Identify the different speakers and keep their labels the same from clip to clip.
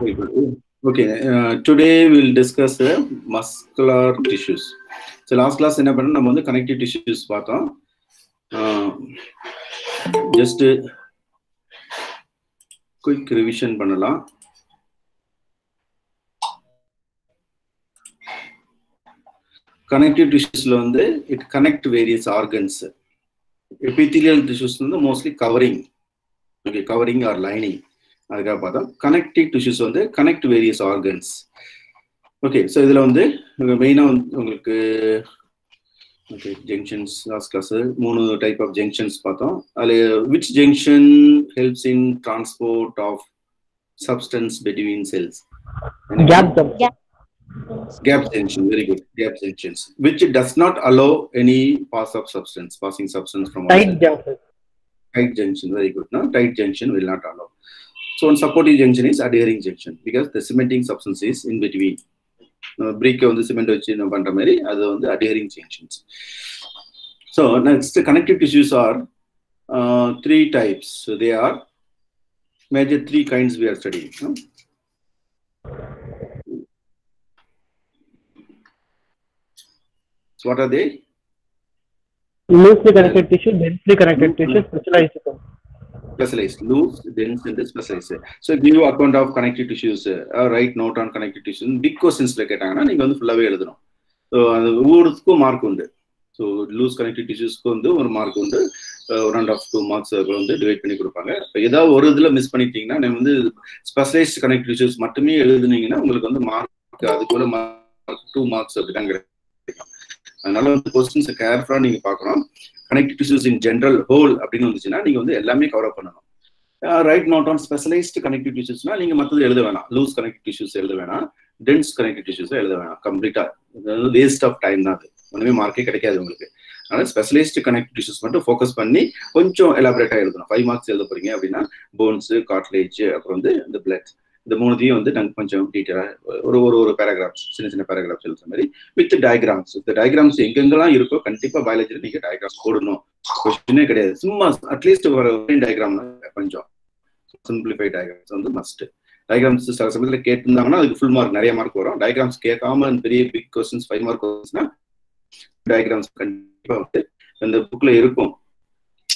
Speaker 1: Very good. Okay, today we'll discuss muscular tissues. So last class என்ன பண்ணோம், நம்ம வந்து connective tissues பார்த்தோம். Just quick revision பண்ணலாம். Connective tissuesல வந்து it connect various organs. Epithelial tissues வந்து mostly covering, okay, covering or lining. அதுக்காக பார்த்தோம். Connective tissues வந்து connect various organs. Okay, so இதுல வந்து மெயினா உங்களுக்கு okay junctions last class மூணு type of junctions பார்த்தோம். அதுல which junction helps in transport of substance between cells? Gap junction, very good. Gap junctions, which does not allow any passing substance from
Speaker 2: tight junction.
Speaker 1: Tight junction, very good. No, tight junction will not allow. So one supportive junction is adhering junction because the cementing substance is in between. Brick on the cement வச்சு நம்ம பண்ற மாதிரி அது வந்து adhering junctions. So next, connective tissues are three types. So they are major three kinds we are studying. So what are they?
Speaker 2: Loosely connected tissue, densely connected tissue, specialized.
Speaker 1: Specialized, loose, dense, and specialized. So give you account of connective tissues. Write note on connective tissues. Big questions like கேட்டாங்கன்னா நீங்க வந்து ஃபுல்லாவே எழுதணும். So அது ஒவ்வொருத்துக்கும் mark உண்டு. So loose connective டிஷ்யூஸ்க்கு வந்து ஒரு mark உண்டு. 1.5-2 மார்க்ஸ் வந்து டிவைட் பண்ணி கொடுப்பாங்க. இப்போ ஏதாவது ஒரு இதில் மிஸ் பண்ணிட்டீங்கன்னா நீங்கள் வந்து ஸ்பெஷலைஸ்ட் கனெக்டிவ் டிஷ்யூஸ் மட்டுமே எழுதுனீங்கன்னா உங்களுக்கு வந்து மார்க் அதுக்குள்ள மார்க் 2 மார்க்ஸ் அப்படிதான் கிடைக்கும். அதனால வந்து கொஸ்டின்ஸை கேர்ஃபுல்லாக நீங்கள் பார்க்கணும். Connective tissues in general whole அப்படின்னு வந்துச்சுன்னா நீங்கள் வந்து எல்லாமே கவர் அப் பண்ணணும். Write note on specialized connective டிஷ்யூஸ்னா நீங்கள் மற்றது எழுத வேணாம். லூஸ் கனெக்டிவ் டிஷ்யூஸ் எழுத வேணாம், டென்ஸ் கனெக்டிவ் டிஷ்யூஸ் எழுத வேணாம். கம்ப்ளீட்டா வேஸ்ட் ஆஃப் டைம் தான் அது, ஒன்றுமே மார்க்கே கிடைக்காது உங்களுக்கு. அதனால ஸ்பெஷலைஸ்டு கனெக்டிவ் டிஷ்யூஸ் மட்டும் ஃபோக்கஸ் பண்ணி கொஞ்சம் எலாபரேட்டா எழுதணும். 5 மார்க்ஸ் எழுத போறீங்க அப்படின்னா போன்ஸ், கார்ட்லேஜ், அப்புறம் வந்து இந்த பிளட், இந்த மூணுத்தையும் வந்து நாங்கள் கொஞ்சம் டீட்டெயிலாக ஒரு பேராகிராஃப்ஸ், சின்ன பேராகிராஃப்ஸ் எழுதுற மாதிரி வித் டயக்ராம்ஸ். இந்த டயக்ராம்ஸ் எங்கெங்கெல்லாம் இருக்கோ கண்டிப்பாக பயாலஜியில் நீங்கள் டயக்ராம்ஸ் போடணும். கொஸ்டினே கிடையாது. சும்மா அட்லீஸ்ட் ஒரு டயக்ராம் கொஞ்சம் சிம்பிளிஃபைட் டயக்ராம்ஸ் வந்து மஸ்ட். டயக்ராம்ஸ் சில சமயத்தில் கேட்டிருந்தாங்கன்னா அதுக்கு ஃபுல் மார்க், நிறைய மார்க் வரும். டயக்ராம்ஸ் கேட்காம பெரிய பிக் கொஸ்டின்ஸ் 5 மார்க் வந்துச்சுன்னா டயக்ராம்ஸ் கண்டிப்பாக வந்து இந்த புக்கில் இருக்கும்.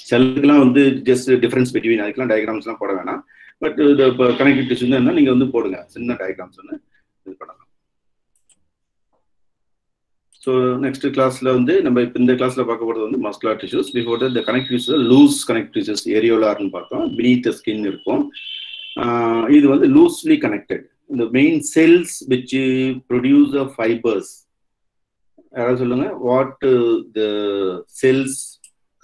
Speaker 1: சிலருக்குலாம் வந்து ஜஸ்ட் டிஃபரன்ஸ் பிட்வீன் அதுக்கெல்லாம் டயக்ராம்ஸ்லாம் போட வேணாம். பட் இந்த கனெக்டிவ் டிஷ்யூஸ் என்ன நீங்க வந்து போடுங்க, சின்ன டயக்ராம்ஸ் வந்து இது பண்ணலாம். ஸோ நெக்ஸ்ட் கிளாஸ்ல வந்து நம்ம இப்போ இந்த கிளாஸ்ல பார்க்க போகிறது வந்து muscular tissues. Before the connective tissues loose connective tissues ஏரியோலார்னு பார்த்தோம். பீனீத் த ஸ்கின் இருக்கும். இது வந்து லூஸ்லி கனெக்டட். இந்த main cells which produce the fibres. யாராவது சொல்லுங்க, what the cells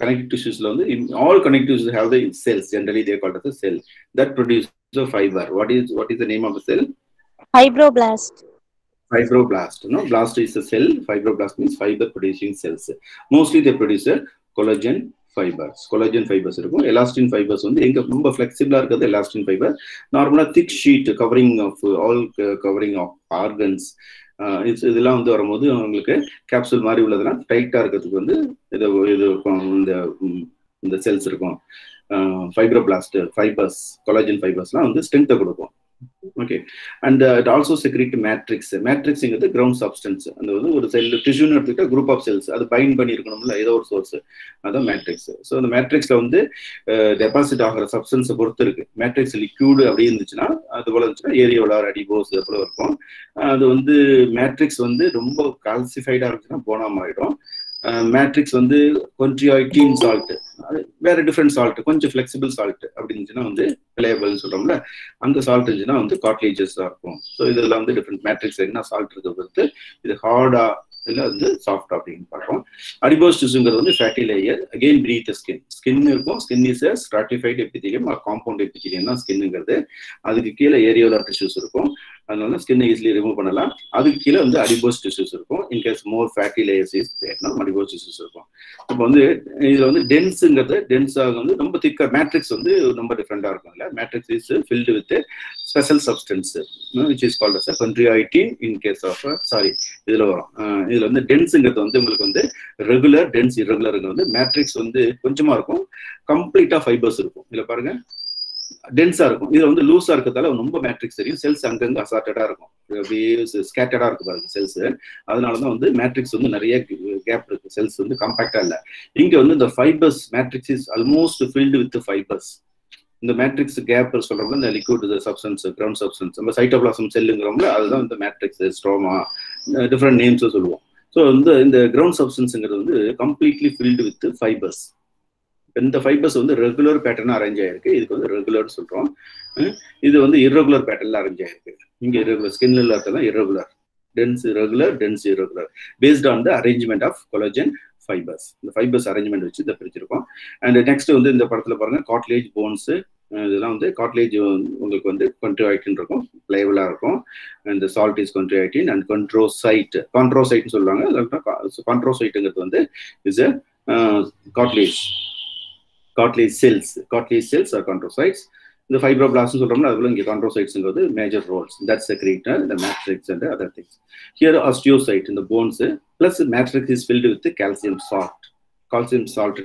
Speaker 1: connective tissues la vandu all connective tissues have the cells, generally they are called as a cell that produce a fiber. What is the name of the cell?
Speaker 3: Fibroblast.
Speaker 1: No, blast is a cell. Fibroblast means fiber producing cells. Mostly they produce a collagen fibers இருக்கும். elastin fibers வந்து எங்க ரொம்ப flexible இருக்குது elastin fiber. Normally thick sheet covering of organs. இதெல்லாம் வந்து வரும்போது உங்களுக்கு capsule மாதிரி உள்ளதெல்லாம் டைட்டா இருக்கிறதுக்கு வந்து இது இருக்கும். இந்த செல்ஸ் இருக்கும். ஃபைப்ரோபிளாஸ்ட் ஃபைபர்ஸ், கொலாஜன் ஃபைபர்ஸ்லாம் வந்து ஸ்ட்ரென்த்தை கொடுக்கும். Okay, and it also secrete matrix. மேட்ரிக்ஸ்ங்கிறது கிரவுண்ட் சப்ஸ்டன்ஸ். அந்த வந்து ஒரு செல் டிஷ்யூன்னு எடுத்துக்கிட்டா குரூப் ஆஃப் செல்ஸ் அது பைண்ட் பண்ணி இருக்கணும்ல ஏதோ ஒரு சோர்ஸ், அதான் மேட்ரிக்ஸ். ஸோ அந்த மேட்ரிக்ஸ்ல வந்து டெபாசிட் ஆகிற சப்ஸ்டன்ஸை பொறுத்து இருக்கு. மேட்ரிக்ஸ் லிக்யூடு அப்படி இருந்துச்சுன்னா அது போல இருந்துச்சுன்னா ஏரியோலார், அடிபோஸ் அது போல இருக்கும். அது வந்து மேட்ரிக்ஸ் வந்து ரொம்ப கால்சிஃபைடா இருந்துச்சுன்னா போனாம் ஆகிடும். மேட்ரிக்ஸ் வந்து கொன்ட்ரியாய்டின் சால்ட், அது வேற டிஃப்ரெண்ட் சால்ட், கொஞ்சம் ஃபிளெக்சிபிள் சால்ட் அப்படி இருந்துச்சுன்னா வந்து ரிலையபிள்னு சொல்றோம்ல, அந்த சால்ட் இருந்துச்சுன்னா வந்து கார்ட்லேஜஸ் தான் இருக்கும். ஸோ இதெல்லாம் வந்து டிஃப்ரெண்ட் மேட்ரிக்ஸ் என்ன சால்ட் இருக்க பொறுத்து இது ஹார்டா இல்லை வந்து சாஃப்ட் அப்படின்னு பார்ப்போம். அடிபோஸ் டிஷ்யூங்கிறது வந்து fatty layer. Again beneath skin இருக்கும். Skin is a stratified epithelium or compound epithelium தான் ஸ்கின்னுங்கிறது. அதுக்கு கீழே ஏரியோலார் டிஷ்யூஸ் இருக்கும். அதனால ஸ்கின் ஈஸிலி ரிமூவ் பண்ணலாம். அதுக்கு கீழே வந்து அடிபோஸ் டிஷ்யூஸ் இருக்கும். In case more fatty layers is தேர்னா அடிபோஸ் டிஷ்யூஸ் இருக்கும். இப்போ வந்து இதுல வந்து டென்ஸுங்கிறது டென்ஸாக வந்து ரொம்ப திக்கா, மேட்ரிக்ஸ் வந்து ரொம்ப டிஃப்ரெண்டா இருக்கும். இல்லை, matrix is filled with special substance which is called as chondroitin. In case of இதுல வரும். இதுல வந்து டென்ஸுங்கிறது வந்து உங்களுக்கு வந்து ரெகுலர், டென்ஸ் இர்ரெகுலருங்கிறது வந்து மேட்ரிக்ஸ் வந்து கொஞ்சமா இருக்கும், கம்ப்ளீட்டா ஃபைபர்ஸ் இருக்கும். இதுல பாருங்க, டென்ஸா இருக்கும். இதுல வந்து லூஸா இருக்கிறதால ரொம்ப மேட்ரிக்ஸ் தெரியும். செல்ஸ் அங்கங்க அசார்டடா இருக்கும், அப்படியே ஸ்கேட்டர்டா இருக்கு பாருங்க செல்ஸ். அதனாலதான் வந்து மேட்ரிக்ஸ் வந்து நிறைய கேப் இருக்கு, செல்ஸ் வந்து காம்பாக்டா இல்ல. இங்க வந்து இந்த fibres matrix is almost filled with fibres. இந்த மேட்ரிக்ஸ் கேப் சொல்றோம்ல, இந்த லிக்விட் சப்ஸ்டன்ஸ், கிரவுண்ட் சப்ஸ்டன்ஸ், நம்ம சைட்டோபிளாசம் செல்லுங்கிறோம்ல, அதுதான் இந்த மேட்ரிக்ஸ், ஸ்ட்ரோமா, டிஃப்ரெண்ட் நேம்ஸ் சொல்லுவோம். ஸோ இந்த கிரவுண்ட் சப்ஸ்டன்ஸ்ங்கிறது வந்து கம்ப்ளீட்லி ஃபில்டு வித் ஃபைபர்ஸ். இந்த ஃபைபர்ஸ் வந்து ரெகுலர் பேட்டர்னா அரேஞ்ச் ஆயிருக்கு. இதுக்கு வந்து ரெகுலர் சொல்றோம். இது வந்து இரகுலர் பேட்டர்ல அரேஞ்ச் ஆயிருக்கு. இங்க இரகுலர், ஸ்கின்ல இருக்கிறதெல்லாம் irregular, dense regular, dense irregular, based on the arrangement of collagen fibres. இந்த ஃபைபர்ஸ் அரேஞ்ச்மெண்ட் வச்சு இதை பிரிச்சிருக்கோம். அண்ட் நெக்ஸ்ட் வந்து இந்த படத்துல பாருங்க, காட்லேஜ், போன்ஸ், இதெல்லாம் வந்து காட்லேஜ் உங்களுக்கு வந்து கண்ட்ரோஐட்டின் இருக்கும், பிளேபிளா இருக்கும். And salt is chondroitin and கான்ட்ரோசைட்னு சொல்லுவாங்க. கான்ட்ரோசைட்டுங்கிறது வந்து is cartilage cells or chondrocytes. இந்த ஃபைப்ரோபிளாஸ்ட் சொல்றோம்னா அதுக்குள்ள இங்க கான்ட்ரோசைட்ஸ்ங்கிறது மேஜர் ரோல்ஸ். தட்ஸ் செக்ரீட்டட் இந்த matrix and other things. Here osteocyte இந்த bones plus matrix is filled with the calcium salt. Calcium salt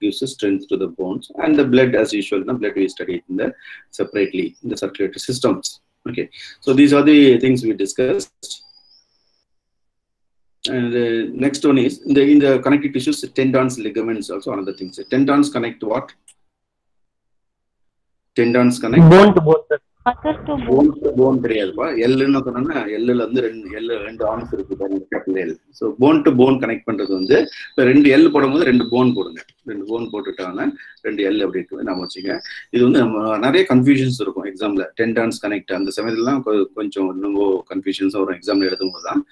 Speaker 1: gives strength to the bones, and the blood, as usual, the blood we studied in the separately in the circulatory systems. Okay, so these are the things we discussed. And the next one is in the connective tissues, tendons, ligaments, also another thing. So tendons connect what? Tendons connect
Speaker 2: bone to bone, sir.
Speaker 1: Bone to bone தெரியாதுப்பா. எல்லுன்னு சொன்னா எல்லுல வந்து ரெண்டு arms இருக்கு பாருங்க, capital L. So bone to phone connect பண்றது வந்து ரெண்டு L போடும்போது ரெண்டு போன் போடுங்க. ரெண்டு போன் போட்டுட்டாங்கன்னா ரெண்டு எல் அப்படி இருக்கு நம்ம வச்சுக்க. இது வந்து நிறைய கன்ஃபியூஷன்ஸ் இருக்கும் எக்ஸாம்ல. டென்டான்ஸ் கனெக்ட் அந்த சமயத்துலாம் கொஞ்சம் ரொம்ப கன்ஃபியூஷன்ஸ் வரும் எக்ஸாம்ல எழுதும் போது தான்.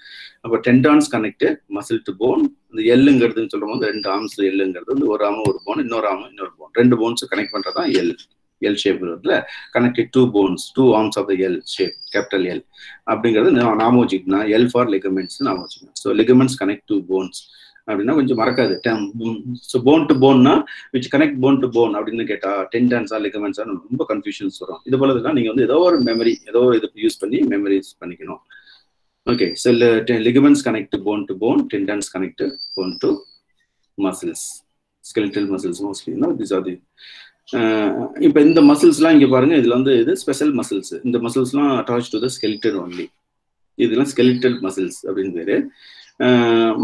Speaker 1: அப்போ tendons connect muscle to phone. இந்த எல்லுங்கிறதுன்னு சொல்லும் போது ரெண்டு ஆர்ம்ஸ் எல்லுங்கிறது வந்து ஒரு ஆர்ம் ஒரு போன், இன்னொரு ஆர்ம் இன்னொரு போன், ரெண்டு போன்ஸ் கனெக்ட் பண்றதுதான் L. L shape connected two bones, two arms of the L shape, capital L அப்படிங்கிறது நாம வச்சுக்கணும். எல் ஃபார் லிகமெண்ட்ஸ் நாம வச்சுக்கணும். So ligaments connect two bones அப்படின்னா கொஞ்சம் மறக்காது. ஸோ போன் டு போன்னா which connect bone to bone அப்படின்னு கேட்டா டென்டான்ஸா லிகமெண்ட்ஸா ரொம்ப கன்ஃபியூஷன்ஸ் வரும். இது போல தான் நீங்க வந்து ஏதோ ஒரு மெமரி, ஏதோ ஒரு இது யூஸ் பண்ணி மெமரிஸ் பண்ணிக்கணும். Okay, so ligaments connect to bone, tendons connect to bone to muscles, skeletal muscles mostly. These are the இப்போ இந்த மசில்ஸ்லாம் இங்கே பாருங்க, இதுல வந்து இது ஸ்பெஷல் மசில்ஸ். இந்த மசில்ஸ்லாம் attach to the skeleton only. இதெல்லாம் ஸ்கெலிட்டல் மசில்ஸ் அப்படின்னு பேரு.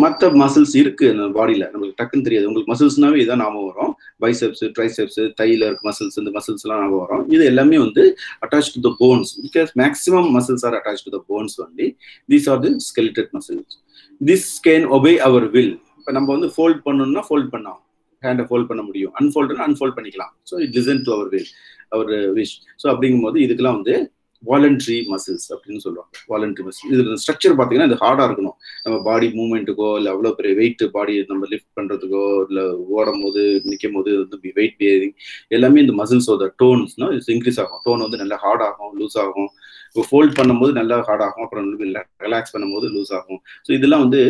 Speaker 1: மற்ற மசில்ஸ் இருக்கு நம்ம பாடியில, நமக்கு டக்குன்னு தெரியாது. உங்களுக்கு மசில்ஸ்னாவே இதான் ஞாபகம் வரும். பைசெப்ஸ், ட்ரைசெப்ஸ், தைல இருக்க மசில்ஸ், இந்த மசில்ஸ் எல்லாம் ஞாபகம் வரும். இது எல்லாமே வந்து attach to the bones, because maximum muscles are attach to the bones only. These are the skeletal muscles. This can obey our will. இப்போ நம்ம வந்து ஃபோல்ட் பண்ணணும்னா ஃபோல்ட் பண்ணலாம், ஹேண்டை ஃபோல்ட் பண்ண முடியும். அன்ஃபோல்டுனா அன்ஃபோல்ட் பண்ணிக்கலாம். So it listen to our will, our wish. So அப்படிங்கும்போது இதுக்கெல்லாம் வந்து வாலண்டரி மசில்ஸ் அப்படின்னு சொல்லுவாங்க. வாலண்டரி மசில் இது ஸ்ட்ரக்சர் பார்த்தீங்கன்னா இது ஹார்டாக இருக்கணும். நம்ம பாடி மூவ்மெண்ட்டுக்கோ இல்லை அவ்வளோ பெரிய வெயிட் பாடி நம்ம லிஃப்ட் பண்ணுறதுக்கோ இல்லை ஓடும் போது நிற்கும் போது வந்து வெயிட் பேரிங் எல்லாமே இந்த மசில்ஸோட டோன்ஸ்னா இன்க்ரீஸ் ஆகும். டோன் வந்து நல்லா ஹார்ட் ஆகும், லூஸ் ஆகும். இப்போ ஃபோல்ட் பண்ணும்போது நல்லா ஹார்ட் ஆகும், அப்புறம் ரிலாக்ஸ் பண்ணும்போது லூஸ் ஆகும். ஸோ இதெல்லாம் வந்து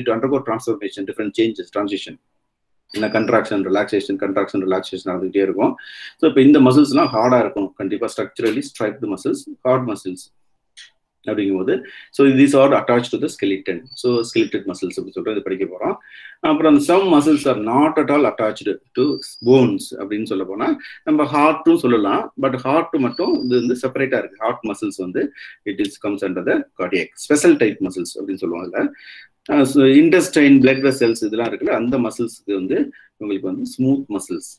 Speaker 1: it undergo transformation, different changes, transition, இல்லை கண்ட்ராக்ஷன் ரிலாக்ஸேஷன் நடந்துகிட்டே இருக்கும். ஸோ இப்போ இந்த மசில்ஸ்லாம் ஹார்டாக இருக்கும் கண்டிப்பாக. Structurally striped muscles, heart muscles அப்படிங்கும்போது so these are attach to the skeleton. So skeletal muscles அப்படி சொல்லிட்டு இது படிக்க போகிறோம். அப்புறம் some muscles are not at all attached to bones அப்படின்னு சொல்ல போனால் நம்ம ஹார்ட்டும் சொல்லலாம். பட் ஹார்ட் மட்டும் இது வந்து செப்பரேட்டாக இருக்குது. ஹார்ட் மசில்ஸ் வந்து it is comes under the cardiac special type muscles அப்படின்னு சொல்லுவாங்க. இன்டெஸ்டைன், பிளட் வெசல்ஸ் இதெல்லாம் இருக்குல்ல, அந்த மசில்ஸ்க்கு வந்து உங்களுக்கு வந்து ஸ்மூத் மசில்ஸ்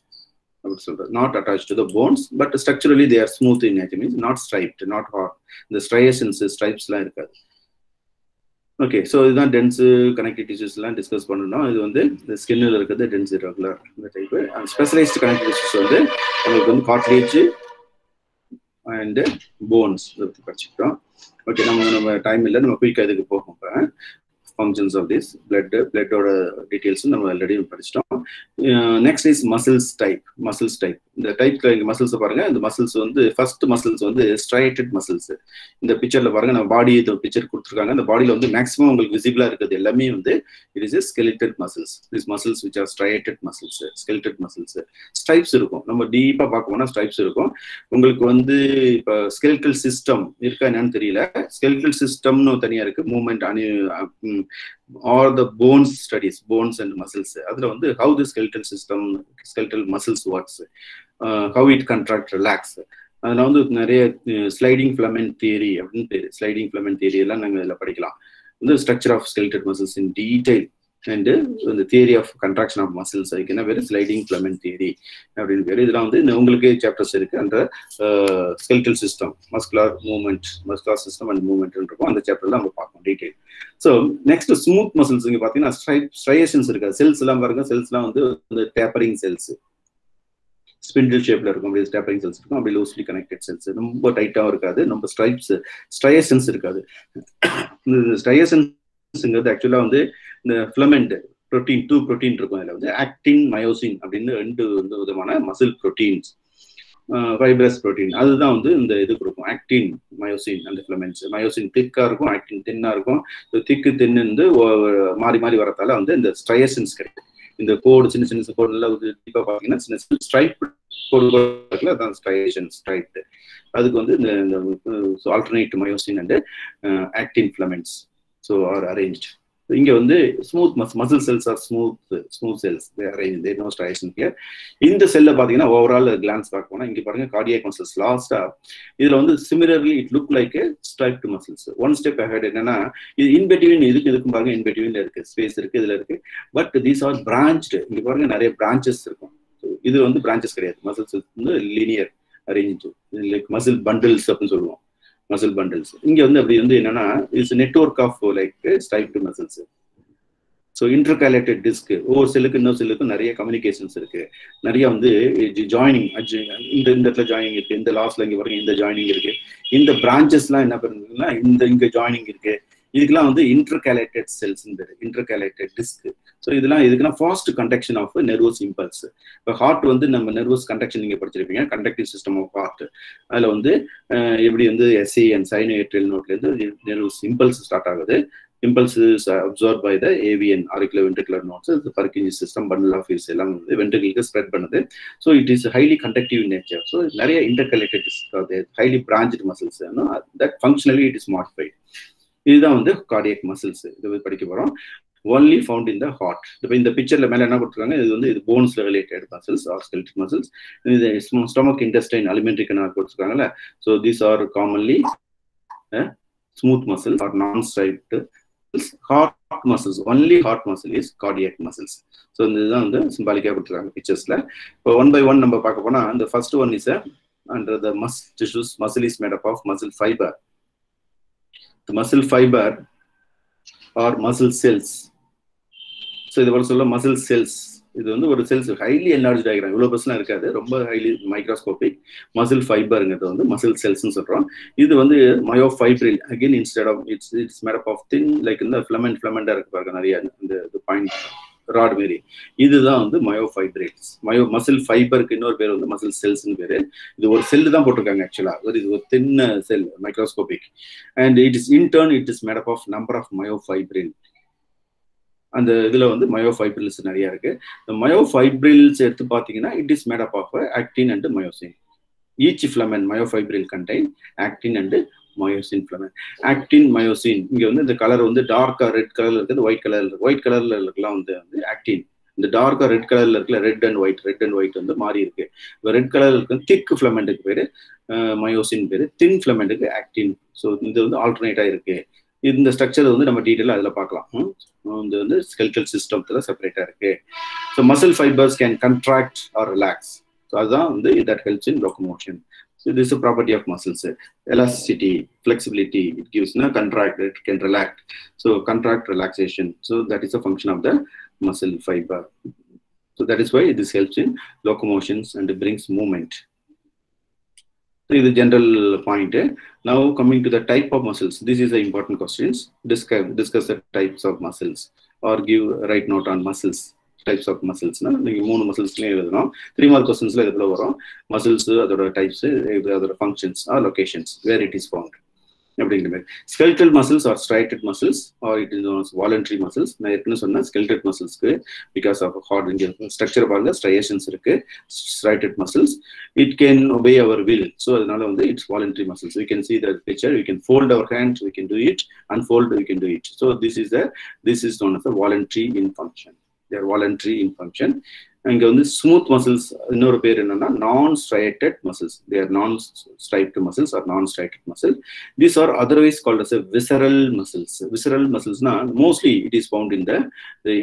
Speaker 1: அப்படி சொல்றது. Not attach to the bones, but structurally they are smooth in nature, means not striped, not hard. இந்த ஸ்ட்ரையேஷன்ஸ், ஸ்ட்ரைப்ஸ்லாம் இருக்காது. ஓகே, ஸோ இதுதான் டென்ஸ் கனெக்டிவ் டிஷ்யூஸ்லாம் டிஸ்கஸ் பண்ணணும். இது வந்து இந்த ஸ்கின்னில் இருக்கிறது டென்ஸ் இரகுலர் இந்த type. And specialised connective tissues வந்து உங்களுக்கு வந்து காட்லேஜ் அண்ட் போன்ஸ் படிச்சுக்கிட்டோம். ஓகே, நம்ம டைம் இல்லை, நம்ம குயிக்காக இதுக்கு போகும். இப்போ functions of this blood ஓட டீடைல்ஸ் நம்ம ஆல்ரெடி படிச்சிட்டோம். Next is muscles type. இந்த டைப்ல இங்க மசில்ஸ் பாருங்க. இந்த மசில்ஸ் வந்து ஃபர்ஸ்ட் மசில்ஸ் வந்து ஸ்ட்ரைட்டட் மசில்ஸ். இந்த பிக்சர்ல பாருங்க, நம்ம பாடி பிக்சர் கொடுத்துருக்காங்க. இந்த பாடியில வந்து மேக்ஸிமம் உங்களுக்கு விசிபிளா இருக்கிறது எல்லாமே வந்து it is skeletal muscles. This muscles which are striated muscles, skeletal muscles. Stripes இருக்கும், நம்ம டீப்பா பார்க்க போனா ஸ்ட்ரைப்ஸ் இருக்கும். உங்களுக்கு வந்து இப்போ ஸ்கெலிட்டல் சிஸ்டம் இருக்கா என்னன்னு தெரியல. ஸ்கெலிட்டல் சிஸ்டம்னு தனியா இருக்கு. Movement or the bones studies, bones and muscles. அதுல வந்து how the skeletal system, skeletal muscles works, how it contract, relax. அதில் வந்து நிறைய ஸ்லைடிங் ஃபிலமெண்ட் தியரி அப்படின்னு பேர். ஸ்லைடிங் ஃபிலமெண்ட் தியரி எல்லாம் நாங்கள் இதில் படிக்கலாம். வந்து structure of skeletal muscles in detail and இந்த theory of contraction of muscles, அதுக்கு என்ன பேர் ஸ்லைடிங் ஃபிலமெண்ட் தியரி அப்படின்னு பேர். இதெல்லாம் வந்து உங்களுக்கு சாப்டர்ஸ் இருக்கு. அந்த skeletal system, muscular movement, muscular system and movement இருக்கும். அந்த சாப்டர்ல நம்ம பார்ப்போம் detail. So next smooth muscles. இங்கே பார்த்தீங்கன்னா ஸ்ட்ரையேஷன்ஸ் இருக்காது. செல்ஸ் எல்லாம் பாருங்க, செல்ஸ்லாம் வந்து டேப்பரிங் செல்ஸ், ஸ்பிண்டில் ஷேப்ல இருக்கும். அப்படி டேப்பரிங் செல்ஸ் இருக்கும். அப்படி லூஸ்லி கனெக்டட் செல்ஸ், ரொம்ப டைட்டாகவும் இருக்காது. நம்ம ஸ்ட்ரையேஷன்ஸ் இருக்காது. இந்த ஸ்ட்ரையேஷன்ஸ்ங்கிறது ஆக்சுவலா வந்து இந்த ஃபிலமெண்ட் ப்ரோட்டீன், 2 ப்ரோட்டீன் இருக்கும். அதில் வந்து ஆக்டின், மயோசின் அப்படின்னு 2 வந்து விதமான மசில் ப்ரோட்டீன்ஸ், ஃபைப்ரஸ் ப்ரோட்டீன். அதுதான் வந்து இந்த இது கொடுக்கும், ஆக்டின், மயோசின் அந்த ஃபிலமெண்ட்ஸ். மயோசின் திக்கா இருக்கும், ஆக்டின் தின்னா இருக்கும். திக்கு தின்னு வந்து மாறி மாறி வரத்தால வந்து இந்த ஸ்ட்ரையேஷன்ஸ் கிடைக்கும். இந்த கோடு சின்ன சின்ன கோடுல டீப்பா பாத்தீங்கன்னா சின்ன சின்ன ஸ்ட்ரைப் கோடு இருக்குல்ல, அதான் ஸ்ட்ரையேஷன், ஸ்ட்ரைப்டு. அதுக்கு வந்து இந்த alternate myosin and actin filaments so are arranged. இங்க வந்து smooth muscle cells or smooth cells, arrange, no striation here. இந்த செல்ல பாத்தீங்கன்னா ஓவரால் கிளான்ஸ் பார்க்க போனா இங்க பாருங்க கார்டியாக் மசில்ஸ் லாஸ்டா. இதுல வந்து similarly it look like striped muscles. One step ahead என்னன்னா, இது இன்பிட்வீன் இதுக்கும் பாருங்க, இன்பிட்வீன்ல இருக்கு ஸ்பேஸ் இருக்கு, இதுல இருக்கு. But these are branched. இங்க பாருங்க நிறைய பிரான்ச்சஸ் இருக்கும். இது வந்து பிரான்ச்சஸ் கிடையாது. மசில்ஸ் வந்து linear arrange, like muscle bundles அப்படின்னு சொல்லுவோம், மசில் பண்டில்ஸ். இங்க வந்து அப்படி வந்து என்னன்னா, it's network of like striped muscles. So intercalated disc, ஒவ்வொரு செல்லுக்கு இன்னொரு செல்லுக்கும் நிறைய கம்யூனிகேஷன்ஸ் இருக்கு. நிறைய வந்து ஜாயினிங், இந்த இடத்துல ஜாயினிங் இருக்கு, இந்த லாஸ்ட்ல இங்க பாருங்க இந்த ஜாயினிங் இருக்கு. இந்த பிரான்ச்சஸ்லாம் என்ன பண்ணுறதுன்னா, இங்க ஜாயினிங் இருக்கு. இதுக்கெல்லாம் வந்து intercalated cells, intercalated disc. So இதெல்லாம் இதுக்குன்னா fast conduction of nervous impulse. இப்போ ஹார்ட் வந்து நம்ம நெர்வஸ் கண்டக்ஷன் நீங்க படிச்சிருப்பீங்க, கண்டக்டிவ் சிஸ்டம் ஆஃப் ஹார்ட். அதில் வந்து எப்படி வந்து எஸ்ஏ அண்ட் சைனோஏட்ரியல் நோட்லேருந்து நெர்வஸ் இம்பல்ஸ் ஸ்டார்ட் ஆகுது. Impulse is absorbed by the AVN, auricular ventricular nodes, the Purkinje system, bundle of his எல்லாம் வந்து ventricle spread பண்ணுது. So it is highly conductive in nature. So நிறைய intercalated discs are there, highly branched muscles, that functionally it is modified. இதுதான் வந்து cardiac muscles. இதை படிக்க போறோம். Only found in the heart. இந்த பிக்சர்ல மேல என்ன கொடுத்துருக்காங்க, இது வந்து இது போன்ஸ்ல related muscles or skeletal muscles. இது ஸ்டொமக், இன்டெஸ்டைன், அலிமெண்ட்ரி கனால் கொடுத்துருக்காங்கல்ல. So these are commonly smooth muscles or non striped. Heart muscles, only heart muscle is cardiac muscles. So இதுதான் வந்து சிம்பாலிக்கா கொடுத்துருக்காங்க பிக்சர்ஸ்ல. இப்போ ஒன் பை ஒன் நம்ம பார்க்க போனா, the first one is under the tissues, muscle is made up of muscle fiber. The muscle fiber or muscle cells. So இது வர சொல்ல muscle cells. இது வந்து ஒரு செல்ஸ் ஹைலி என்லார்ஜ் டயக்ராம், இவ்வளோ பெருசுலாம் இருக்காது, ரொம்ப ஹைலி மைக்ரோஸ்கோபிக். மசில் ஃபைபருங்கிறது வந்து மசில் செல்ஸ்ன்னு சொல்றோம். இது வந்து myofibril, again instead of it's made up of thin, like இந்த ஃபிலமெண்டா இருக்கு பாருங்க, நிறைய இந்த பாயிண்ட் ராட் மாரி. இதுதான் வந்து மயோஃபைப்ரில்ஸ். மசில் ஃபைபருக்கு இன்னொரு பேர் வந்து மசில் செல்ஸ்ன்னு பேரு. இது ஒரு செல்லு தான் போட்டிருக்காங்க ஆக்சுவலா, இது ஒரு தின்ன cell, microscopic. And it is in turn it is made up of number of myofibril. அந்த இதுல வந்து மயோஃபைப்ரில்ஸ் நிறைய இருக்கு. இந்த மயோஃபைப்ரில்ஸ் எடுத்து பார்த்தீங்கன்னா, it is made up of actin and myosin. Each filament myofibril contain actin and myosin filament. Actin, myosin, இங்க வந்து இந்த கலர் வந்து டார்க்கா ரெட் கலர்ல இருக்குது, ஒயிட் கலர்ல, ஒயிட் கலர்ல இருக்கலாம் வந்து ஆக்டின். இந்த டார்க்கா ரெட் கலர்ல இருக்குல்ல, ரெட் அண்ட் ஒயிட் வந்து மாறி இருக்கு. இப்போ ரெட் கலர்ல இருக்கு திக் ஃபிலமெண்ட்டுக்கு பேரு மயோசின் பேரு, தின் ஃபிலமெண்ட்டுக்கு ஆக்டின். ஸோ இது வந்து ஆல்டர்னேட்டா இருக்கு. இந்த ஸ்ட்ரக்சர் வந்து நம்ம டீட்டெயிலாக அதில் பார்க்கலாம். இது வந்து ஸ்கெலிட்டல் சிஸ்டத்தில் செப்பரேட்டாக இருக்கு. So muscle fibres can contract or relax. So அதுதான் வந்து that helps in locomotion. So this is property of muscles. Elasticity, flexibility, it gives contract, it can relax. So contract, relaxation. So that is a function of the muscle fibre. So that is why this helps in locomotions and brings movement. So this is the general point. Now coming to the type of muscles, this is the important questions. Discuss the types of muscles or give right note on muscles, types of muscles. நீங்க 3 muscles-ல எழுதணும். 3 mark questions-ல இதுல வரும். Muscles, அதோட types, அதோட functions or locations, where it is found. Skeletal muscles are striated muscles, or it is known as voluntary muscles. நான் ஏற்கனவே சொன்ன skeletal muscles-க்கு because of hard structure பாருங்க striations இருக்கு, striated muscles. It can obey our will. So அதனால வந்து it's voluntary muscles. We can see the picture. We can fold our hands. We can do it. Unfold. We can do it. So this is known as a voluntary in function. They are voluntary in function. அங்கே வந்து smooth muscles இன்னொரு பேர் என்னன்னா non striated muscles. They are non striped muscles or non striated muscle. These are otherwise called as visceral muscles. Visceral மசில்ஸ்னா mostly it is found in the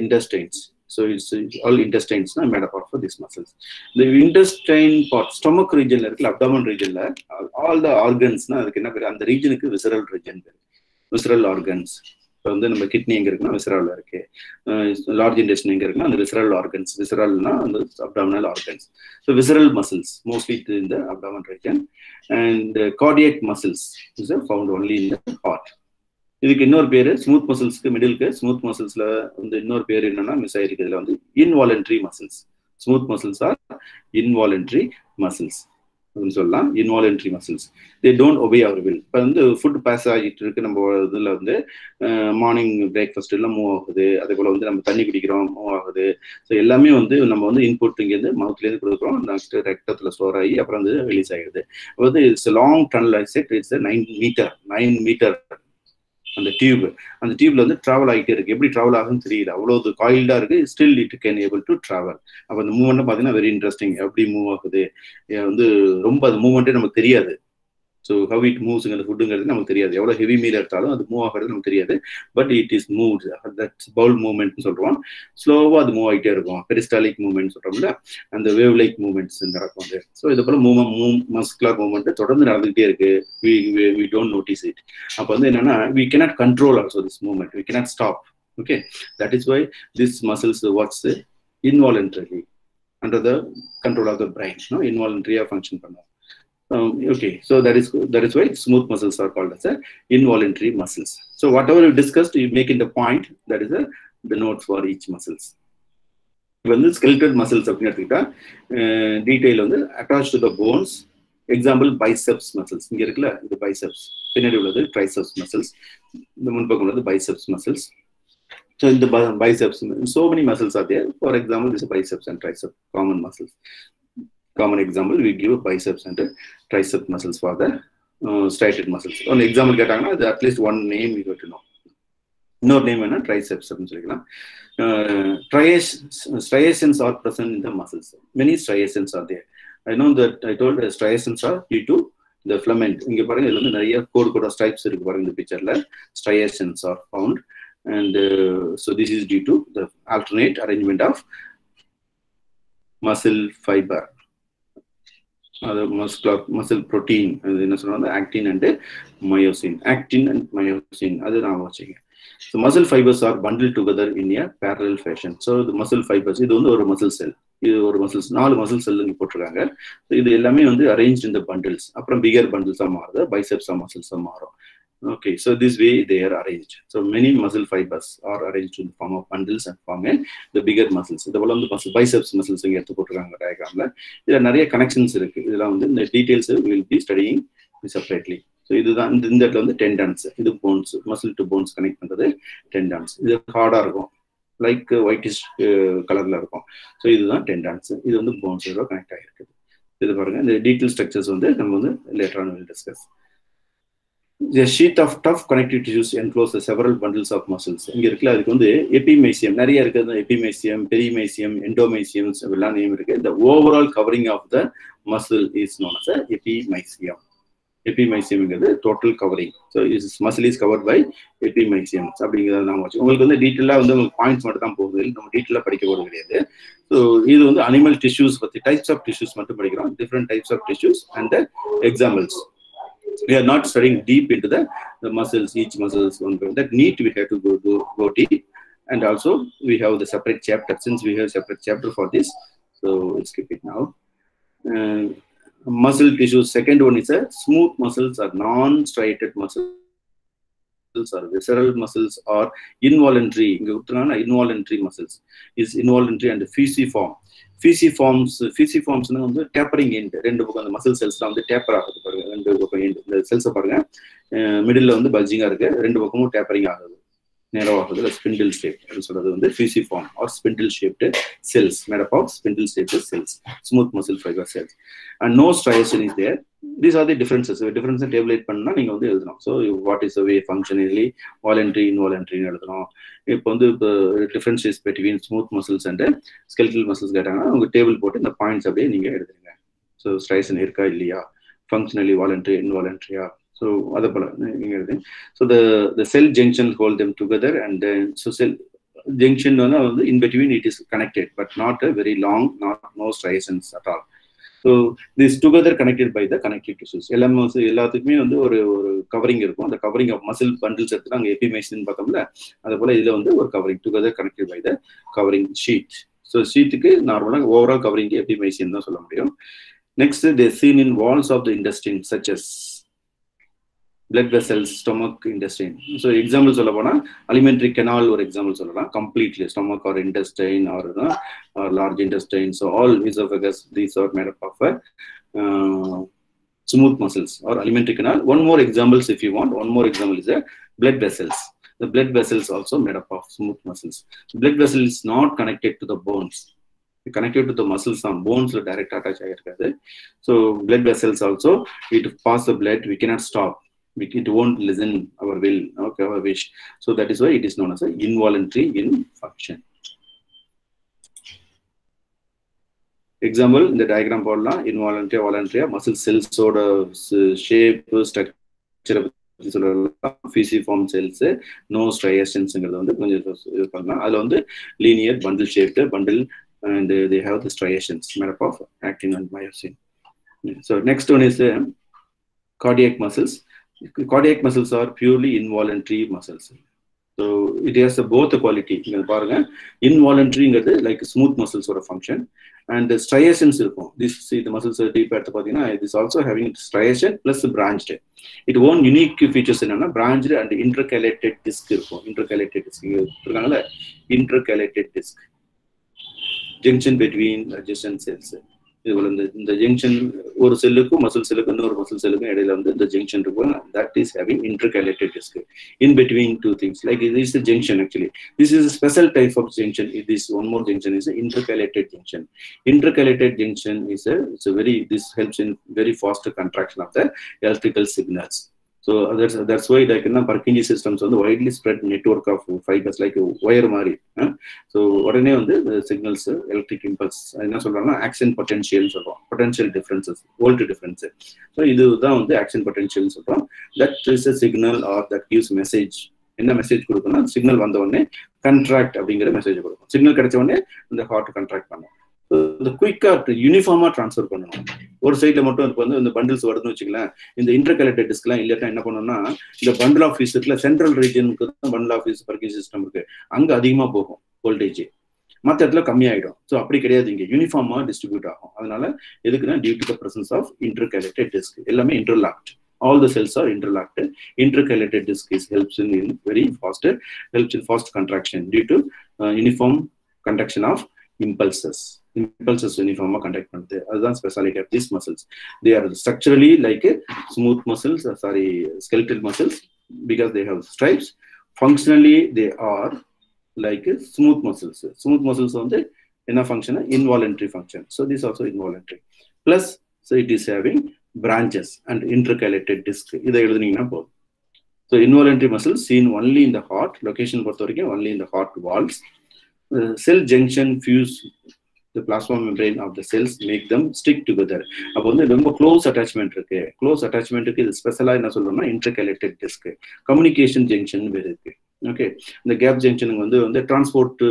Speaker 1: intestines. So it's all intestines made up of these muscles. The intestine part, stomach region, abdomen region, all the organs அதுக்கு என்ன பேர், அந்த ரீஜனுக்கு visceral region பேர், visceral organs. இப்போ வந்து நம்ம kidney எங்கே இருக்குன்னா விசரல் இருக்கு, லார்ஜ் இன்டெஸ்டைன் எங்கே இருக்குன்னா அந்த விசரல் ஆர்கன்ஸ். விசரல்னா அந்த abdominal organs. So visceral muscles mostly in the abdomen region. And cardiac muscles is found only in the heart. இதுக்கு இன்னொரு பேர் ஸ்மூத் மசில்ஸ்க்கு மிடில்க்கு ஸ்மூத் மசில்ஸ்ல வந்து இன்னொரு பேர் என்னன்னா மிஸ் ஆயிருக்கு. இதுல வந்து involuntary muscles. Smooth muscles are involuntary muscles அப்படின்னு சொல்லலாம். Involuntary muscles, they don't obey our will. இப்போ வந்து ஃபுட் பாஸ் ஆகிட்டு இருக்கு, நம்ம இதில் வந்து மார்னிங் பிரேக்ஃபாஸ்ட் எல்லாம் மூவ் ஆகுது, அதே போல் வந்து நம்ம தண்ணி குடிக்கிறோம் மூவ் ஆகுது. ஸோ எல்லாமே வந்து நம்ம வந்து இன்புட் இங்கேருந்து மவுத்லேருந்து கொடுக்குறோம், நெக்ஸ்ட் ரத்தத்தில் ஸ்டோர் ஆகி அப்புறம் வந்து ரிலீஸ் ஆகிடுது. வந்து it's long tunnel set, it's 9 metre அந்த டியூப்ல வந்து டிராவல் ஆகிட்டே இருக்கு. எப்படி டிராவல் ஆகுன்னு தெரியல, அவ்வளவு காயில்டா இருக்கு. Still it can able to travel. அப்போ அந்த மூவ்மெண்ட் பார்த்தீங்கன்னா வெரி இன்ட்ரெஸ்டிங். எப்படி மூவ் ஆகுது வந்து ரொம்ப அந்த மூவ்மெண்ட்டே நமக்கு தெரியாது. ஸோ ஹவ் இட் மூவ்ஸுங்கிறது ஃபுட்டுங்கிறது நமக்கு தெரியாது. எவ்வளோ ஹெவி மீல் எடுத்தாலும் அது மூவ் ஆகிறது நமக்கு தெரியாது. But it is moves, that's bowel மூவ்மெண்ட்னு சொல்றோம். ஸ்லோவாக அது மூவ் ஆகிட்டே இருக்கும். பெரிஸ்டாலிக் மூவ்மெண்ட் சொல்றோம்ல, அந்த வேவ் லைக் மூவ்மெண்ட்ஸ் நடக்கும் அது. ஸோ இது போல மஸ்குலர் மூவ்மெண்ட் தொடர்ந்து நடந்துகிட்டே இருக்கு. we don't notice it. அப்போ வந்து என்னன்னா we cannot control also this movement. We cannot stop. Okay, that is why this muscles works involuntarily under the control of the brain. Involuntary function பண்ணும். Okay, so that is why smooth muscles are called as involuntary muscles. So whatever we discussed, you make in the point, that is the notes for each muscles. When the skeletal muscles அப்படின்னா detail வந்து attached to the bones. Example, biceps muscles. இங்க இருக்குல்ல இந்த biceps, பின்னாடி உள்ளது triceps muscles, இந்த முன்பக்கம் உள்ளது biceps muscles. So in the biceps, so many muscles are there. For example, this is biceps and triceps, common muscles. Common example, we give biceps and tricep muscles for the striated muscles. One example கேட்டாங்கன்னா at least one name you got to know. இன்னொரு name என்ன, triceps அப்படின்னு சொல்லிக்கலாம். Striations are present in the muscles. Many striations are there. I know that I told striations are due to the filament. இங்க பாருங்க, இதுல வந்து நிறைய கோடு stripes இருக்கு பாருங்க இந்த பிக்சர்ல. Striations are found, and so this is due to the alternate arrangement of muscle fiber. Muscle protein, என்ன சொல்றாங்க, actin and myosin. Actin and myosin, அது நான் வச்சுக்கேன். So muscle fibers are bundled together in a parallel fashion. So the muscle fibers, இது வந்து ஒரு muscle cell, இது ஒரு muscles, 4 muscle cell இங்க போட்டிருக்காங்க. இது எல்லாமே வந்து arranged in the bundles. அப்புறம் bigger bundles மாறுது, biceps muscles மாறும். Okay, so this way they are arranged. So many muscle fibers are arranged in the form of bundles and form the bigger muscles. இந்த போல வந்து biceps muscles இங்க எடுத்து போட்டிருக்காங்க டயக்ராம்ல. இதுல நிறைய கனெக்ஷன்ஸ் இருக்கு. இதெல்லாம் வந்து இந்த details we will be studying separately. So இதுதான் இந்த இடத்துல வந்து டெண்டன்ஸ், இது bones, muscle to bones connect பண்றது டெண்டன்ஸ். இது ஹார்டா இருக்கும், லைக் ஒயிட்டிஷ் கலர்ல இருக்கும். ஸோ இதுதான் டெண்டன்ஸ், இது வந்து போன்ஸோட கனெக்ட் ஆகிருக்குது. இது பாருங்க, இந்த டீடைல் ஸ்ட்ரக்சர்ஸ் வந்து நம்ம வந்து later on will discuss. The sheath of tough connective tissues encloses several bundles of muscles. இங்க இருக்குல்ல, அதுக்கு வந்து எபிமைசியம் நிறைய இருக்குது. எபிமைசியம், பெரிமைசியம், எண்டோமைசியம் எல்லாம் நேம் இருக்கு. The overall covering of the muscle is known as epimysium. Epimysium total covering. So this muscle is covered by epimysium. அப்படிங்கிறத நாம வச்சு உங்களுக்கு வந்து டீட்டெயிலா வந்து உங்களுக்கு பாயிண்ட்ஸ் மட்டும் தான் போகுது, நம்ம டீட்டெயிலா படிக்க போறது கிடையாது. ஸோ இது வந்து அனிமல் டிஷ்யூஸ் பத்தி, டைப்ஸ் ஆஃப் டிஷ்யூஸ் மட்டும் படிக்கிறோம். Different types of tissues and examples. We are not studying deep into the muscles, each muscles one by one. That need we have to go deep, and also we have the separate chapter. Since we have separate chapter for this, so we'll skip it now. Muscle tissues. Second one is smooth muscles or non-striated muscles or visceral muscles or involuntary. Involuntary muscles is involuntary and fusiform. Fusiforms வந்து tapering end, ரெண்டு பக்கம் அந்த muscle செல்ஸ்லாம் வந்து taper ஆகுது பாருங்க, ரெண்டு பக்கம் end இந்த செல்ஸை பாருங்க, மிடில் வந்து பல்ஜிங்கா இருக்கு, ரெண்டு பக்கமும் டேப்பரிங் ஆகுது, நேரவாகுது. ஸ்பிண்டில் ஷேப் அப்படின்னு சொல்றது வந்து fusiform or spindle shaped cells made up of spindle shaped cells, smooth muscle fibre cells. And no striation is there. These are the differences. Difference tabulate பண்ணா நீங்க வந்து எழுதணும். So what is the way functionally voluntary இன்வாலண்டரின்னு எழுதணும். இப்போ வந்து இப்போ differentiate between smooth muscles and skeletal muscles கேட்டாங்கன்னா உங்க டேபிள் போட்டு இந்த பாயிண்ட்ஸ் அப்படியே நீங்க எழுதுங்க. ஸோ ஸ்ட்ரையேஷன் இருக்கா இல்லையா, ஃபங்க்ஷனலி வாலண்டரி இன்வாலண்டரியா, so other so the cell junction hold them together, and then so cell junction in between it is connected but not a very long, not no striations at all. So this together connected by the connective tissues. எல்லாத்துக்குமே வந்து ஒரு covering இருக்கும். அந்த covering of muscle bundles எடுத்து அங்கே எபிமைசின் பார்த்தோம்ல, அது போல இதுல வந்து ஒரு covering together connected by the covering sheet. So ஷீட்டுக்கு நார்மலாக ஓவரால் கவரிங் எபிமைசின் தான் சொல்ல முடியும். Next they seen in walls of the intestine such as blood vessels, stomach, intestine. So example சொல்ல போனா alimentary canal ஒரு example சொல்லலாம். Completely stomach or intestine or large intestine. So all esophagus, these are made up of smooth muscles or alimentary canal. One more examples if you want. One more example is blood vessels. The blood vessels also made up of smooth muscles. Blood vessel is not connected to the bones. Connected to the muscles on bones direct attach ஆகிருக்காது. So blood vessels also, it pass the blood, we cannot stop. It won't listen our will, okay, our wish. So that is why it is known as an involuntary in function. Example, in the diagram போடலாம். Involuntary, voluntary, muscle cells ஓட shape, structure சொல்லலாம். Fusiform cells, no striations-ங்கிறது வந்து கொஞ்சம் இது பண்ணலாம். அதுல வந்து linear bundle shaped bundle, and they have the striations made up of actin and myosin. So next one is cardiac muscles. Cardiac muscles are purely involuntary muscles. So it has both a quality. Involuntary like smooth muscles or a function, and the striations. This see the muscles are deep at the this also having striation plus branched. It one unique features in branched and intercalated disc. Intercalated disc. Intercalated disc. Junction between adjacent cells. இந்த junction ஒரு செல்லுக்கும் muscle செல்லுக்கும் இன்னொரு muscle செல்லுக்கும் இடையில வந்து இந்த junction இருக்கும். That is having intercalated disc in between two things. Like this is the junction actually. This is a special type of junction. This one more junction is an intercalated junction. Intercalated junction is this helps in very fast contraction of the electrical signals. So that's why like Purkinje systems on the widely spread network of fibers like a wire mari. So உடனே வந்து signals electric impulse என்ன சொல்றாங்கன்னா action potential சொல்றோம். Potential differences, volt difference. So இதுதான் வந்து action potential சொல்றோம். That is a signal or that gives message. என்ன message கொடுக்கணும்னா சிக்னல் வந்த உடனே கண்ட்ராக்ட் அப்படிங்கிற மெசேஜ் கொடுக்கும். சிக்னல் கிடைச்ச உடனே இந்த ஹார்ட் கண்ட்ராக்ட் பண்ணும். இந்த குயிக்கா யூனிஃபார்மா டிரான்ஸ்ஃபர் பண்ணணும். ஒரு சைட்ல மட்டும் இப்போ வந்து இந்த பண்டில்ஸ் வருதுன்னு வச்சுக்கலாம். இந்த இன்டர்கலெக்டட் டிஸ்க்லாம் இல்லட்டா என்ன பண்ணணும்னா இந்த பண்டில் ஆஃப் ஃபீஸ் இருக்குல்ல, சென்ட்ரல் ரீஜனுக்கு தான் பண்டில் ஆஃப் ஃபீஸ் பர்கின்ஜ் சிஸ்டம் இருக்கு, அங்க அதிகமா போகும் வோல்டேஜ், மற்ற இடத்துல கம்மியாயிடும். ஸோ அப்படி கிடையாது, இங்க யூனிஃபார்மா டிஸ்ட்ரிபியூட் ஆகும். அதனால எதுக்குன்னா due to the presence of intercalated disc. எல்லாமே interlocked. All the cells are interlocked. Intercalated disc helps in very fast contraction due to uniform conduction of impulses. Impulses uniform contact பண்ணுது. அதுதான் speciality of these muscles. They are structurally like smooth muscles, skeletal muscles because they have stripes. Functionally they are like smooth muscles. Smooth muscles வந்து என்ன function? Involuntary function. So this also involuntary. Plus so it is having branches and intercalated disc. இதை எழுதுனீங்கன்னா போதும். So involuntary muscles seen only in the heart. Location பொறுத்த வரைக்கும் only in the heart walls. Cell junction fuse the plasma membrane of the cells, make them stick together. அப்போ வந்து ரொம்ப close attachment இருக்கு. Close அட்டாச்மெண்ட்டுக்கு இது ஸ்பெஷலா என்ன சொல்றோம்னா இன்டர்கலெக்டட் டிஸ்க். கம்யூனிகேஷன் ஜங்ஷன் வேறு இருக்கு. ஓகே, இந்த கேப் ஜங்ஷனுக்கு வந்து டிரான்ஸ்போர்ட்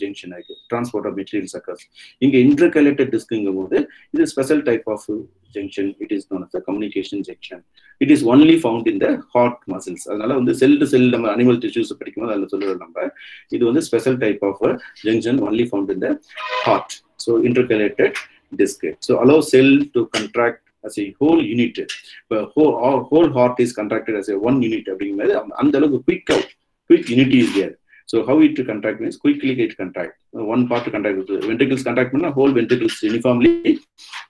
Speaker 1: ஜங்ஷன் ஆயிருக்கு. Transport of materials occurs. இங்க இன்டர்கலெக்டட் டிஸ்க்குங்கும் போது இது special type of junction. It is known as the communication junction. It is only found in the heart muscles. அதனால வந்து செல் டு செல் நம்ம அனிமல் டிஷ்யூஸ் படிக்கும்போது அதில் சொல்லுவோம் நம்ம இது வந்து special type of junction only found in the heart. So intercalated disc. So allow cell to contract as a whole unit. Whole heart is contracted as a one unit. அப்படிங்கும்போது அந்த அளவுக்கு quick unity is there. So how it contract means quickly it contract. One part to contract, ventricles contract means whole ventricles uniformly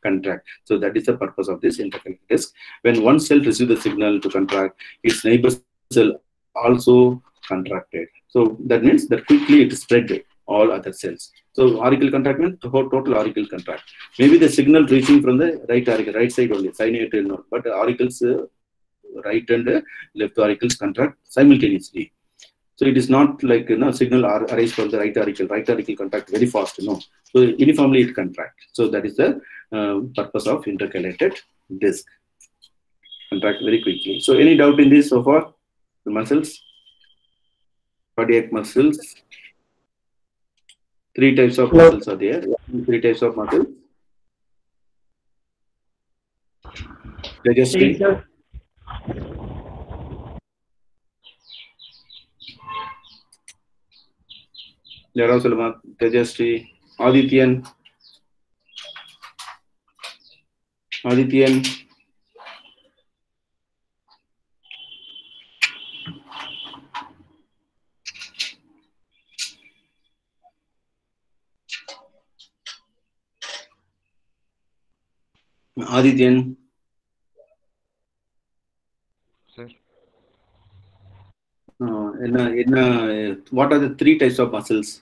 Speaker 1: contract. So that is the purpose of this intercalated disc. When one cell receives the signal to contract, its neighbor cell also contracted. So that means that quickly it spread all other cells. So auricle contract means the whole total auricle contract. Maybe the signal reaching from the right auricle, right side only, synovial node, but the auricles right and left auricles contract simultaneously. So it is not like signal arise from the right auricle. Right auricle contract very fast, So uniformly it contract. So that is the purpose of intercalated disc. Contract very quickly. So any doubt in this so far? The muscles, cardiac muscles. 3 types of muscles are there. 3 types of muscles. Digestive. Jarasulama, Tejastri, Adityan. Adityan.
Speaker 3: Sir.
Speaker 1: What are the 3 types of muscles?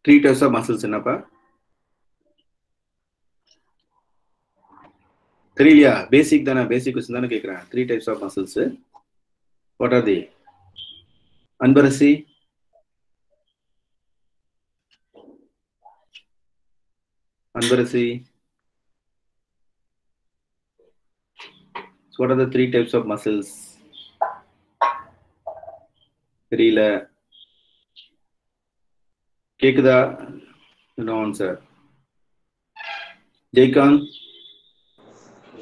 Speaker 1: Three types of muscles என்னப்பா? தெரியலையா? பேசிக் தானே, basic question தானே கேட்குறேன். 3 types of muscles. What are they? Anbarasi. So what are the 3 types of muscles? தெரியல. கேக்குதா? No answer. Jaykan.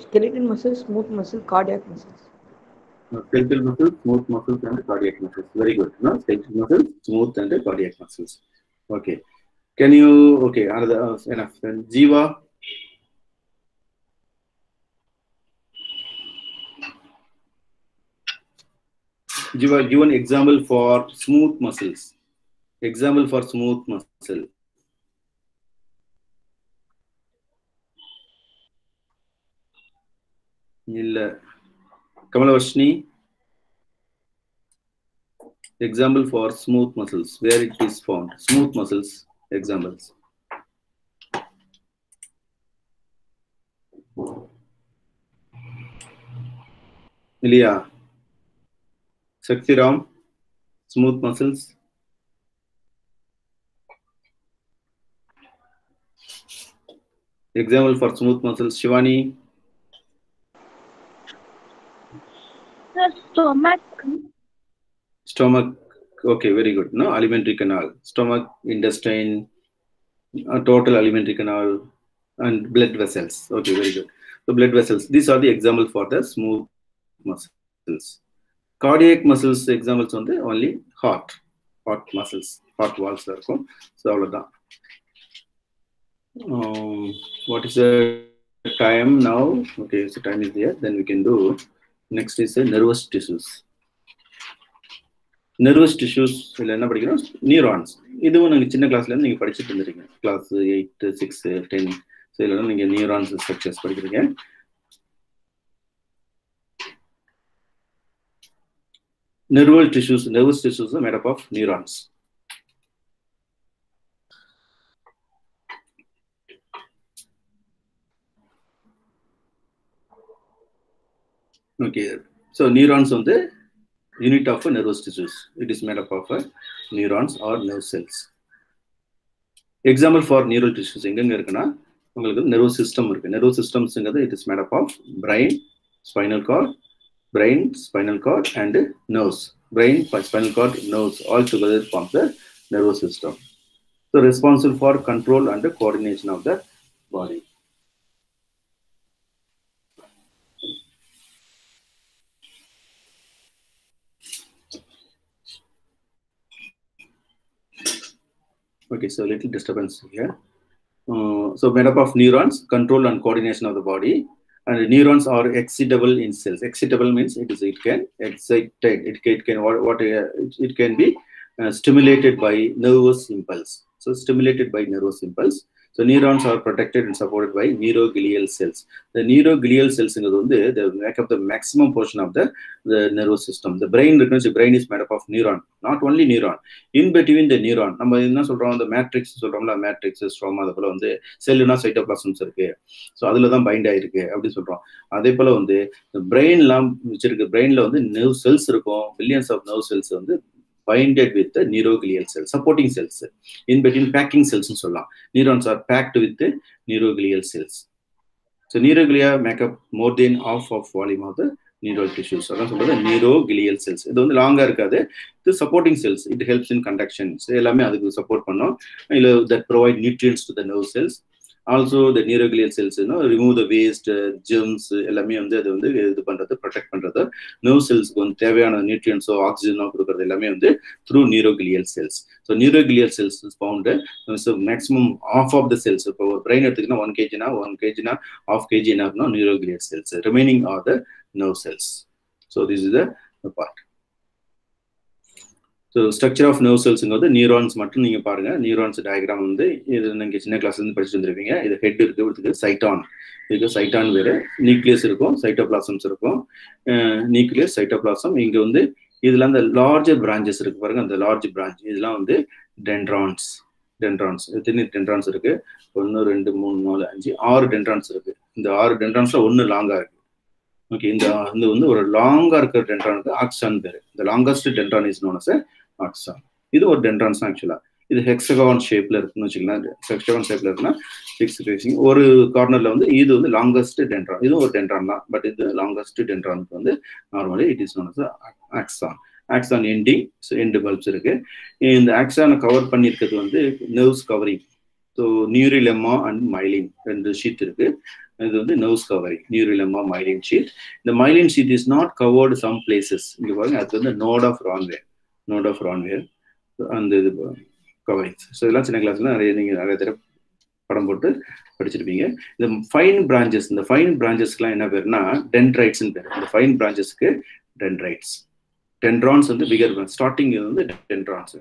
Speaker 4: Skeletal muscles, smooth muscle, cardiac muscles.
Speaker 1: Skeletal muscles, smooth muscles, and cardiac muscles. Very good. No, skeletal muscles, smooth, and cardiac muscles. Okay. Can you? Okay. Another enough. Jiva. Jiva, give an example for smooth muscles. Example for smooth muscle. Kamalavashni. Example for smooth muscles. Where it is found? Smooth muscles. Examples. Ilya. Shaktiram. Smooth muscles. Example for smooth muscles. Shivani. Stomach. Okay, very good. No, alimentary canal. Stomach, intestine, total alimentary canal, and blood vessels. Okay, very good. So blood vessels. These are the examples for the smooth muscles. Cardiac muscles examples on the only heart muscles, heart walls. So all of that. What is the time now? Okay, so time is there. Then we can do. Next is the nervous tissues. Nervous tissues என்ன படிக்கிறோம்? Neurons. இதுவும் நீங்கள் சின்ன கிளாஸ்ல இருந்து நீங்க படிச்சுட்டு இருந்திருக்கீங்க. கிளாஸ் 8, 6, 10. ஸோ இதெல்லாம் நீங்க நியூரான்ஸ் ஸ்ட்ரக்சர்ஸ் படிக்கிறீங்க. Nervous tissues are made up of neurons. Okay, so neurons on the unit of nervous tissues. It is made up of neurons or nerve cells. Example for neural tissues எங்கங்க இருக்குன்னா உங்களுக்கு nervous system இருக்கு. Nervous systems it is made up of brain, spinal cord, and nerves. Brain, spinal cord, nerves all together form the nervous system. So responsible for control and coordination of the body. Okay, so little disturbance here. So made up of neurons, control and coordination of the body. And neurons are excitable in cells. Excitable means it can excite, it can be stimulated by nervous impulse. So stimulated by nervous impulse. So neurons are protected and supported by neuroglial cells. The neuroglial cells they make up the maximum portion of the nervous system. The brain is made up of neuron, not only neuron. In between the neuron, நம்ம என்ன சொல்றோம், the matrix சொல்றோம்ல, matrix stroma, அது போல செல்லுனா சைட்டோபிளாசம்ஸ் இருக்கு, so அதுல தான் find ஆயிருக்கு அப்படி சொல்றோம். அதே போல பிரெயின்லாம் வச்சிருக்கு, பிரெயின்ல நர்வ் செல்ஸ் இருக்கும், billions of nerve cells binded with the neuroglial cells, supporting cells, in between packing cells னு சொல்லலாம். Neurons are packed with the neuroglial cells. So neuroglia make up more than half of volume of the neural tissues. அதான் சொல்றது neuroglial cells. இது லாங்கா இருக்காது. இது supporting cells. It helps in conduction. எல்லாமே அதுக்கு சப்போர்ட் பண்ணும். That provide nutrients to the nerve cells. Also the neuroglial cells remove the waste, germs, எல்லாமே அது இது பண்றது, protect பண்றது. nerve cells தேவையான nutrients oxygen கொடுக்கிறது எல்லாமே through neuroglial cells. So neuroglial cells is found, so maximum half of the cells. இப்போ brain எடுத்துக்கினா 1 kg na 1 kg na half kg na neuroglial cells. Remaining are the nerve cells. So this is the part. So structure of nerve cells neurons மட்டும் நீங்க பாருங்க. neurons diagram இது நீங்க சின்ன கிளாஸ்ல இருந்து படிச்சு வந்திருப்பீங்க. இது ஹெட் இருக்கு, இதுக்கு சைட்டான், இதுக்கு சைட்டான் வேற, நியூக்ளியஸ் இருக்கும், சைட்டோபிளாசம்ஸ் இருக்கும், நியூக்ளியஸ் சைட்டோபிளாசம். இங்க இதுல அந்த லார்ஜர் பிரான்ச்சஸ் இருக்கு பாருங்க, அந்த லார்ஜ் பிரான்ச் இதெல்லாம் டென்ட்ரான்ஸ். எத்தனை டென்ட்ரான்ஸ் இருக்கு? 1 2 3 4 5 6 டென்ட்ரான்ஸ் இருக்கு. இந்த 6 டென்ட்ரான்ஸ்ல 1 லாங்கா இருக்கு. ஓகே, இந்த ஒரு லாங்கா இருக்கிற டென்ட்ரானுக்கு ஆக்சான் பேரு. The longest dendron is known as a axon. இது ஒரு டென்ட்ரான்ஸ் ஆக்சுவலா. இது ஹெக்ஸகான் ஷேப்ல இருக்குன்னு வச்சுக்கலாம். ஹெக்ஸகான் ஷேப்ல இருக்குன்னா 6 ஃபேசிங் ஒரு கார்னர்ல இது லாங்கஸ்ட் டென்ட்ரான். இது ஒரு டென்ட்ரான் தான், பட் இது லாங்கஸ்ட் டென்ட்ரானுக்கு normally it is known as axon. Axon ending, end bulbs இருக்கு. இந்த ஆக்சானை கவர் பண்ணிருக்கிறது nerves covering. So neurilemma and myelin 2 sheath இருக்கு. இது nerves covering, neurilemma, myelin sheath. இந்த myelin sheath is not covered some places. இங்க பாருங்க, அது நோட் ஆஃப் ரான்வேர் அந்த இது கவரிங்ஸ். ஸோ இதெல்லாம் சின்ன கிளாஸ்ல நிறைய தடவை படம் போட்டு படிச்சிருப்பீங்க. இந்த ஃபைன் பிரான்ச்சஸ், இந்த ஃபைன் பிரான்ச்சஸ்க்குலாம் என்ன பேருன்னா டென்ட்ரைட்ஸ்னு பேர். இந்த ஃபைன் பிரான்ச்சஸ்க்கு டென்ட்ரைட்ஸ். டென்ட்ரான்ஸ் figure starting டென்ட்ரான்ஸ்.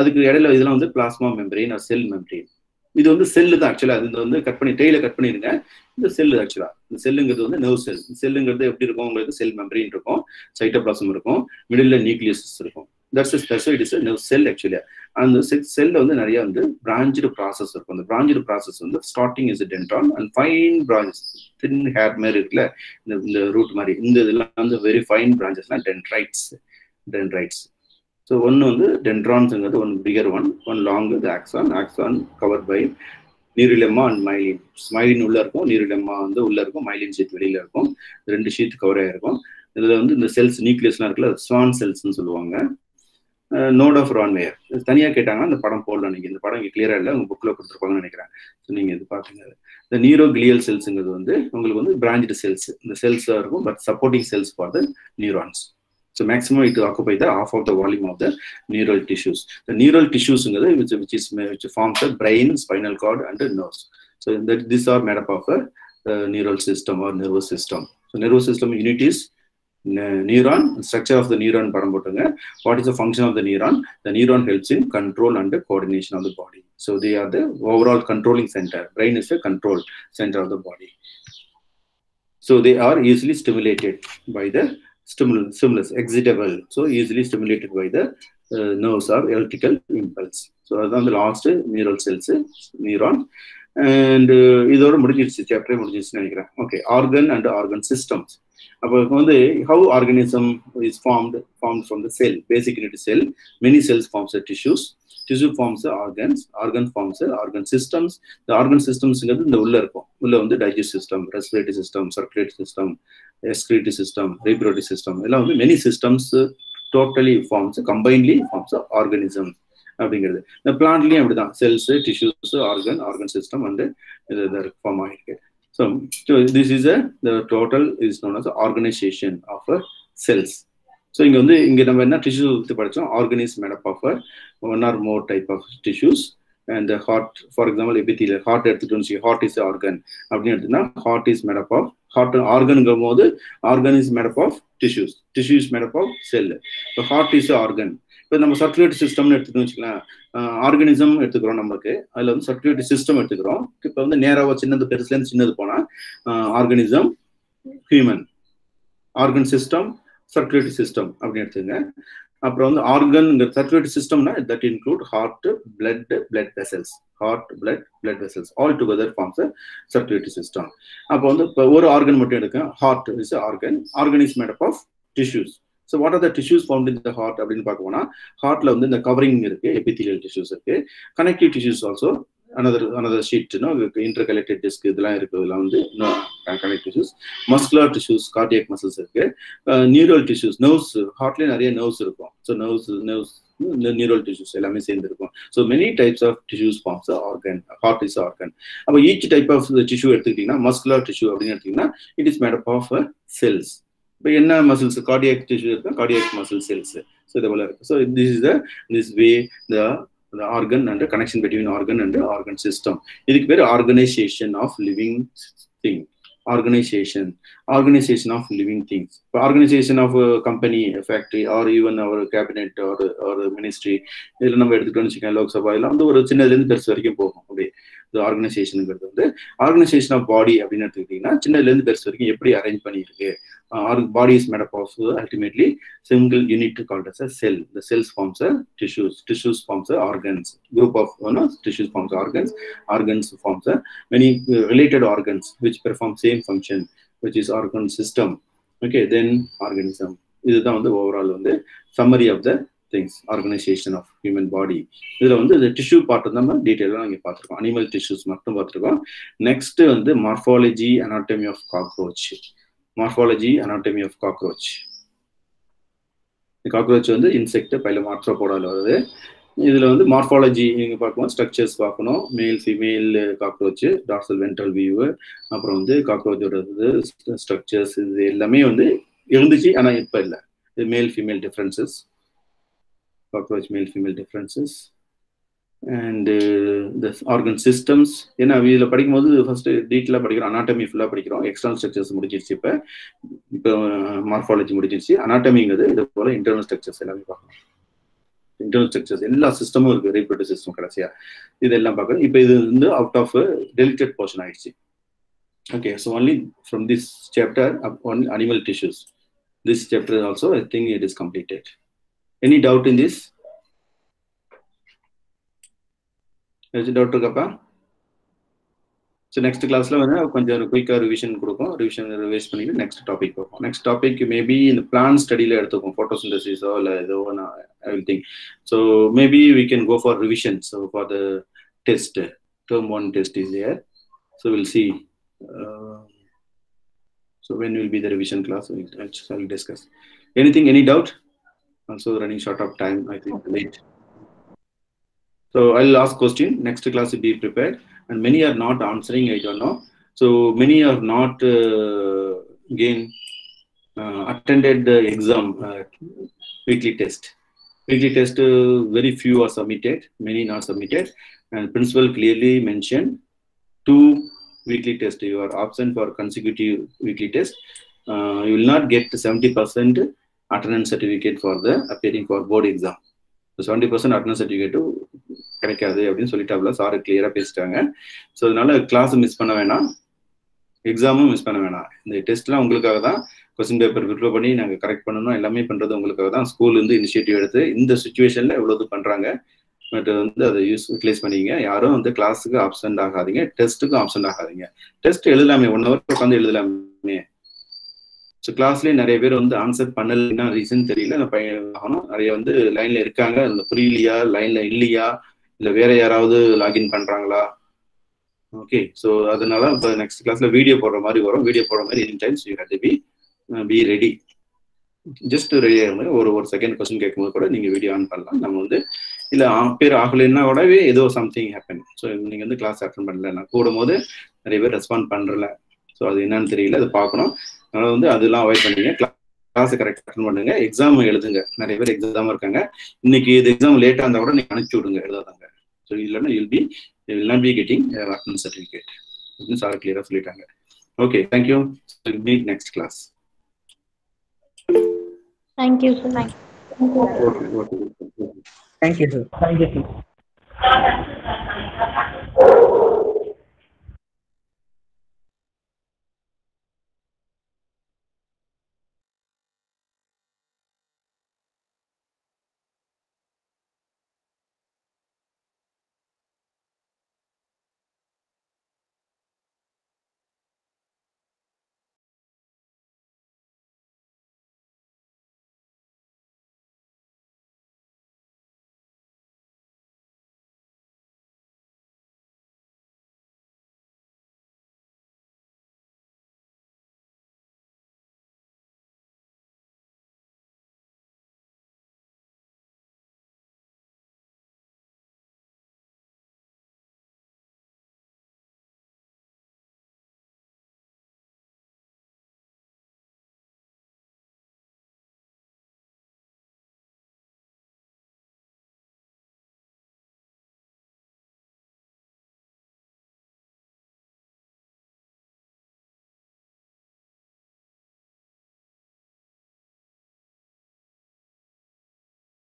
Speaker 1: அதுக்கு இடையில இதெல்லாம் பிளாஸ்மா மெம்பரேன், செல் மெம்பரேன். இது செல்லு தான் ஆக்சுவலா. இது கட் பண்ணி டெய்ல கட் பண்ணிருங்க. இந்த செல்லு ஆக்சுவலா. இந்த செல்லுங்கிறது நர்வ் செல். செல்லுங்கிறது எப்படி இருக்கும்? உங்களுக்கு செல் மெம்பரேன் இருக்கும், சைட்டோபிளாசம் இருக்கும், மிடில் நியூக்ளியஸ் இருக்கும். That's it is a nerve cell actually. And the cell நிறைய branched process இருக்கும். அந்த branched process starting is a dendron and fine branches, thin hair மாதிரி இருக்குல்ல, இந்த root மாதிரி. இந்த இதெல்லாம் very fine branches dendrites. So one dendrons one bigger one long, the axon covered by neurolemma and myelin. Myelin உள்ள இருக்கும், neurolemma உள்ள இருக்கும், myelin sheath வெளியில இருக்கும். ரெண்டு sheath கவர் ஆயிருக்கும். இதுல இந்த செல்ஸ் நியூக்ளியஸ்லாம் இருக்குல்ல, ஸ்வான் செல்ஸ்னு சொல்லுவாங்க. நோட் ஆஃப் ரான்வேர் தனியா கேட்டாங்கன்னா அந்த படம் போடலாம். நீங்க இந்த படம் இங்க கிளியரா இல்லை, உங்க புக்ல கொடுத்துருப்பாங்கன்னு நினைக்கிறேன். ஸோ நீங்க இது பாத்துங்க. இந்த நியூரோகிளியல் செல்ஸ்ங்கிறது உங்களுக்கு பிரான்ச்டு செல்ஸ். இந்த செல்ஸா இருக்கும், but supporting cells for the neurons. So maximum it occupy the half of the volume of the neural tissues. The neural tissues which forms the brain, spinal cord, and the nerves. So these are made up of a neural system or nervous system. So nervous system unit is neuron. Structure of the neuron padam potunga. What is the function of the neuron? The neuron helps in control and the coordination of the body. So they are the overall controlling center. Brain is the control center of the body. So they are easily stimulated by the stimulus, excitable. So easily stimulated by the nerves or electrical impulse. So that's the last neural cells, neuron. And இதோட முடிஞ்சிருச்சு, chapter முடிஞ்சிருச்சுன்னு நினைக்கிறேன். Okay, organ and organ systems. அப்போ how organism is formed from the cell. Basic unit cell. Many cells forms the tissues. Tissue forms the organs. Organ forms the organ systems. The organ systems இந்த உள்ள இருக்கும். உள்ள digestive system, respiratory system, circulatory system, excretory system, reproductive system. எல்லாம் many systems totally forms, combinedly forms the organism அப்படிங்கிறது. இந்த பிளான்ட்லயும் அப்படிதான், cells, tissues, organ system இது form ஆகிருக்கு. So this is the total is known as the organization of cells. So இங்க நம்ம என்ன tissue படிச்சோம்? Organ is made up of one or more type of tissues and the heart, for example, epithelial heart எடுத்துட்டோம்னு heart is an organ அப்படின்னு எடுத்தீங்கன்னா heart is made up of heart organங்கும் போது organ is made up of tissues is made up of cell. So heart is an organ. இப்போ நம்ம circulatory சிஸ்டம்னு எடுத்துக்கணும் வச்சுக்கலாம், organism எடுத்துக்கிறோம், நமக்கு அதுல வந்து சர்க்குலேட்டரி சிஸ்டம் எடுத்துக்கிறோம். இப்போ வந்து நேராக சின்னது பெருசுலேருந்து சின்னது போனா organism, human, organ system, circulatory system அப்படின்னு எடுத்துங்க. அப்புறம் வந்து ஆர்கன் சர்க்குலேட்டரி சிஸ்டம்னா that include heart, blood vessels, heart, blood vessels all together forms circulatory system. அப்போ வந்து இப்போ ஒரு ஆர்கன் மட்டும் எடுக்க, heart is organ is made up of tissues. So what are the tissues found in the heart அப்படின்னு பார்க்க போனா, ஹார்ட்ல வந்து இந்த கவரிங் இருக்கு, எபித்தீலியல் டிஷ்யூஸ் இருக்கு, connective tissues also another sheet, intercalated disc இதெல்லாம் இருக்கு, இதெல்லாம் வந்து connective tissues, muscular tissues, cardiac muscles இருக்கு, நியூரல் டிஷ்யூஸ், நர்வ்ஸ், ஹார்ட்லயே நிறைய நர்வ்ஸ் இருக்கும். ஸோ நர்வ்ஸ் நியூரல் டிஷ்யூஸ் எல்லாமே சேர்ந்து இருக்கும். So many types of tissues forms organ, heart is organ. அப்போ ஈச் டைப் ஆஃப் டிஷ்யூ எடுத்துக்கிட்டீங்கன்னா, மஸ்குலர் டிஷ்யூ அப்படின்னு எடுத்தீங்கன்னா it is made up of cells. இப்போ என்ன மசில்ஸ், கார்டியாக் டிஷ்யூ இருக்கு, கார்டியாக் மசில் செல்ஸ். ஸோ இது போல இருக்கு. So this way the organ and the connection between organ and the organ system. இதுக்கு பேர் organisation of living thing. Organization of living things. Organization of a company, a factory, or even our cabinet or ministry. இதில் நம்ம எடுத்துக்கிட்டோம்னு வச்சுக்கோங்க, லோக்சபா எல்லாம் வந்து ஒரு சின்னதுலேருந்து பெருசு வரைக்கும் போகும். அப்படி இந்த ஆர்கனைசேஷனுங்கிறது வந்து ஆர்கனைசேஷன் ஆஃப் பாடி அப்படின்னு எடுத்துக்கிட்டீங்கன்னா, சின்னதுலேருந்து பெருசு வரைக்கும் எப்படி அரேஞ்ச் பண்ணியிருக்கு. Body is made up of ultimately single unit called as a cell. The cells forms a tissues forms a organs. Group of tissues forms organs forms a many related organs which perform same function, which is organ system. Okay, then organism. இதுதான் வந்து overall வந்து summary of the things, organization of human body. இதுல வந்து the tissue part நம்ம டீடைலா நாங்க பார்த்திருக்கோம். Animal tissues மட்டும் பார்த்திருக்கோம். நெக்ஸ்ட் வந்து morphology, anatomy of cockroach. Morphology, anatomy of cockroach. Cockroach வந்து இன்செக்ட், பைலம் ஆர்த்ரோபோடால வருது. இதுல வந்து மார்ஃபாலஜி நீங்க பார்க்கணும், ஸ்ட்ரக்சர்ஸ் பார்க்கணும், male female cockroach, dorsal ventral view, அப்புறம் வந்து காக்ரோச்சோட ஸ்ட்ரக்சர்ஸ் இது எல்லாமே வந்து இருந்துச்சு, ஆனா இப்ப இல்லை. Male female differences, cockroach male female differences, and the organ systems. ஏன்னா இதில் படிக்கும்போது ஃபர்ஸ்ட் டீட்டெயிலாக படிக்கிறோம், அனாட்டமி ஃபுல்லாக படிக்கிறோம், எக்ஸ்டர்னல் ஸ்ட்ரக்சர்ஸ் முடிச்சிருச்சு, இப்போ மார்ஃபாலஜி முடிச்சிருச்சு. அனாட்டமிங்கிறது இது போல இன்டர்னல் ஸ்ட்ரக்சர்ஸ் எல்லாமே பார்க்கணும். இன்டர்னல் ஸ்ட்ரக்சர்ஸ் எல்லா சிஸ்டமும் இருக்கு, ரீப்ரொடக்டிவ் சிஸ்டம் கடைசியா இதெல்லாம் பார்க்கணும். இப்போ இது வந்து அவுட் ஆஃப் டெலிகேட் போர்ஷன் ஆயிடுச்சு. Okay, so only from this chapter one animal tissues. This chapter also I think it is completed. Any doubt in this? Doubt இருக்கப்பா? ஸோ நெக்ஸ்ட் கிளாஸ்ல வந்து கொஞ்சம் குயிக்காக ரிவிஷன் கொடுக்கும், ரிவைஸ் பண்ணிட்டு நெக்ஸ்ட் டாபிக் பார்ப்போம். Next topic maybe இந்த plant ஸ்டடியில் எடுத்துக்கும், ஃபோட்டோசிந்தசிஸோ இல்லை ஏதோ everything. So maybe we can go for revision. So for the test, term 1 test is there. So we'll see. So when will be the revision class? I'll discuss. Anything, any doubt? Also running short of time, I think late. So I'll ask question. Next class will be prepared, and many are not answering. I don't know. So many are not attended the exam, weekly test. Weekly test, very few are submitted. Many not submitted. And principal clearly mentioned 2 weekly tests. You are absent for consecutive weekly test. You will not get 70% attendance certificate for the appearing for board exam. 70% attendance certificate கிடைக்காது அப்படின்னு சொல்லிட்டாப்ல, sir கிளியராக பேசிட்டாங்க. So அதனால class miss பண்ண வேணாம், எக்ஸாமும் miss பண்ண வேணாம். இந்த டெஸ்ட்லாம் உங்களுக்காக தான், கொஸ்டின் பேப்பர் ப்ரிப்பேர் பண்ணி நாங்கள் கரெக்ட் பண்ணணும், எல்லாமே பண்ணுறது உங்களுக்காக தான். ஸ்கூல் வந்து இனிஷியேட்டிவ் எடுத்து இந்த சுச்சுவேஷனில் எவ்வளவு பண்ணுறாங்க, பட் வந்து அதை யூட்டிலைஸ் பண்ணிங்க. யாரும் வந்து கிளாஸுக்கு ஆப்சென்ட் ஆகாதீங்க, டெஸ்ட்டுக்கும் ஆப்சென்ட் ஆகாதீங்க. டெஸ்ட் எழுதலாமே, 1 hour உட்காந்து எழுதலாமே. ஸோ கிளாஸ்லேயே நிறைய பேர் வந்து ஆன்சர் பண்ணலைன்னா ரீசன் தெரியல, ஆகணும். நிறைய வந்து லைன்ல இருக்காங்க, அந்த புரியலையா, லைன்ல இல்லையா, இல்லை வேற யாராவது லாகின் பண்றாங்களா? ஓகே, ஸோ அதனால இப்போ நெக்ஸ்ட் கிளாஸ்ல வீடியோ போடுற மாதிரி வரும். வீடியோ போடுற மாதிரி any times you have to be ready. Just ready ஆகிற மாதிரி ஒரு செகண்ட் கொஸ்டின் கேட்கும்போது கூட நீங்க வீடியோ ஆன் பண்ணலாம். நம்ம வந்து இல்லை பேர் ஆகலைன்னா கூடவே ஏதோ சம்திங் ஹேப்பன். ஸோ நீங்க வந்து கிளாஸ் அட்டன் பண்ணல, நான் கூடும்போது நிறைய பேர் ரெஸ்பாண்ட் பண்றல. ஸோ அது என்னன்னு தெரியல, அதை பார்க்கணும். அதனால வந்து அதெல்லாம் அவாய்ட் பண்ணிங்க, கிளாஸை கரெக்டாக அட்டன் பண்ணுங்க. எக்ஸாம் எழுதுங்க, நிறைய பேர் எக்ஸாம் இருக்காங்க. இன்னைக்கு இது எக்ஸாம் லேட்டாக இருந்தால் கூட நீங்க அனுப்பிச்சு விடுங்க, எழுதாதாங்க. ஸோ இல்லைன்னா will not be getting attendance certificate அப்படின்னு சார் கிளியராக சொல்லிட்டாங்க. Okay, thank you. Meet next class.
Speaker 3: Thank you, sir.
Speaker 1: ஓகே.
Speaker 2: Thank you, sir.